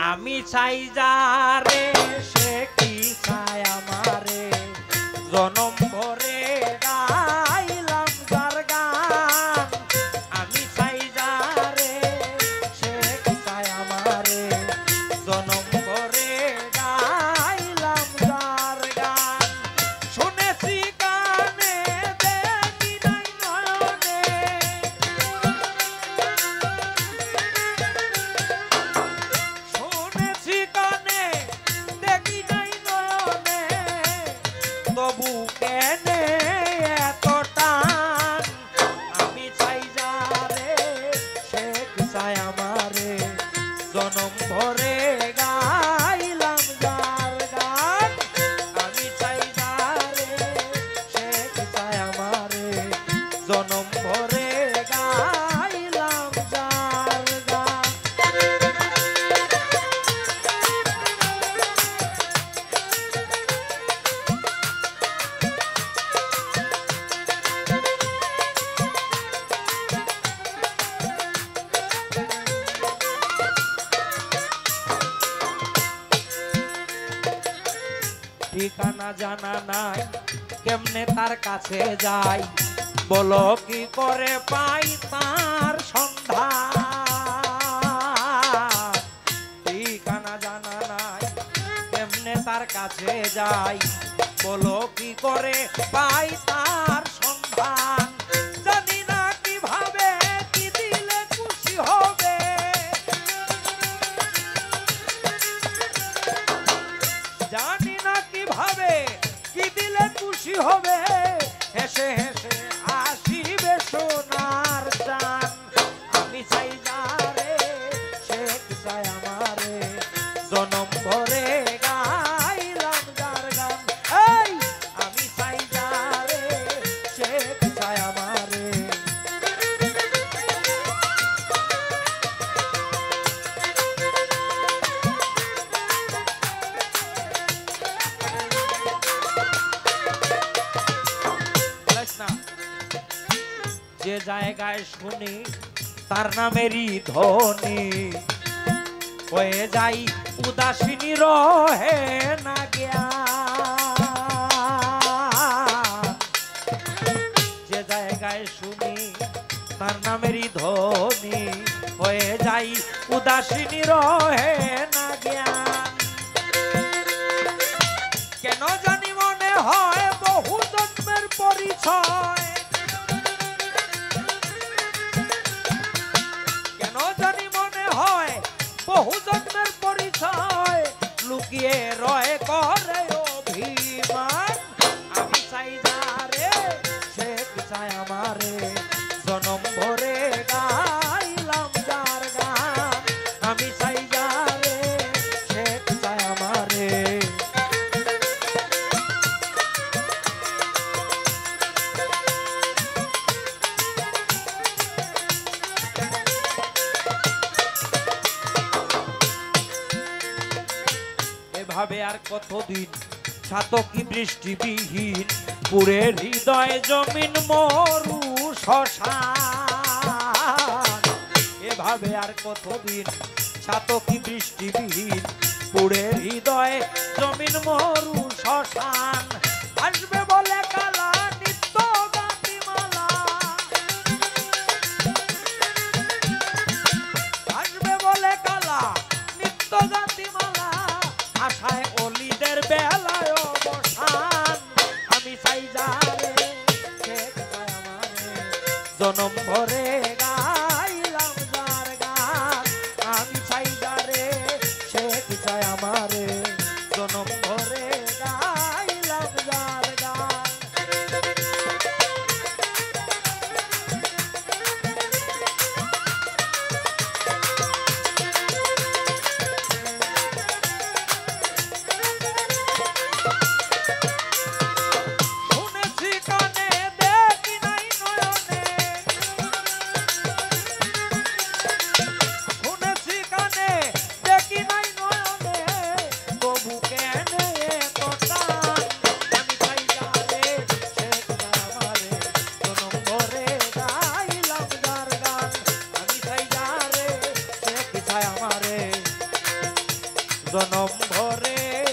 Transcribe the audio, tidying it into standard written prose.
আমি চাই যারে সে কি চায় আমারে জনম ভরে গাইলাম যার গান আমি চাই যারে সে কি চায় আমারে জনম ভরে গাইলাম যার গান শুনেছি কানে দেখি নাই নয়নে শুনেছি কানে দেখি নাই নয়নে তবু কেনে এত টান আমি চাই যারে সে কি চায় আমারে জনম ভরে গাইলাম যার গান আমি চাই যারে সে কি চায় আমারে জনম ভরে গাইলাম যার গান ঠিকানা জানা নাই কেমনে তার কাছে যাই বলো কি করে পাই তার সন্ধান ঠিকানা জানা নাই কেমনে তার কাছে যাই বলো কি করে পাই তার সন্ধান জানি না কিভাবে কি দিলে খুশি হবে জানি না কিভাবে কি দিলে খুশি হবে হেসে হেসে আসিবে সোনার চান আমি চাই যারে সে কি চায় আমারে জনম ভরে গাইলাম যার গান এই আমি চাই যারে সে কি চায় আমারে যে জায়গায় শুনি তার নামেরই ধ্বনি হয়ে যাই উদাসীনী রহে না জ্ঞান যে জায়গায় শুনি তার নামেরই ধ্বনি হয়ে যাই উদাসীনী রহে না জ্ঞান কেন জানি মনে হয় বহু জন্মের পরিচয় বহু জন্মের পরিচয় লুকিয়ে রয়ে করে অভিমান আমি চাই যারে সে কি চায় আমারে জনম ভরে গাইলাম যার গান আমি চাই যারে সে কি চায় আমারে ভাবে আর কতদিন ছাতকি বৃষ্টিবিহীন পুরে হৃদয় জমিন মরু শ্মশান এভাবে আর কতদিন ছাতকি বৃষ্টিবিহীন পুরে হৃদয় জমিন মরু শ্মশান আসবে বলে কালা নিত্য গাতিমালা আসবে বলে কালা নিত্য গাতিমালা আশায় অলিদের বেলায় অবসান আমি চাই যারে সে কি চায় আমারে জনম ভরে গাইলাম যার গান আমি চাই যারে সে কি চায় আমারে জনম ভরে গাইলাম যার গান শুনেছি কানে দেখি নাই নয়নে নম্বরে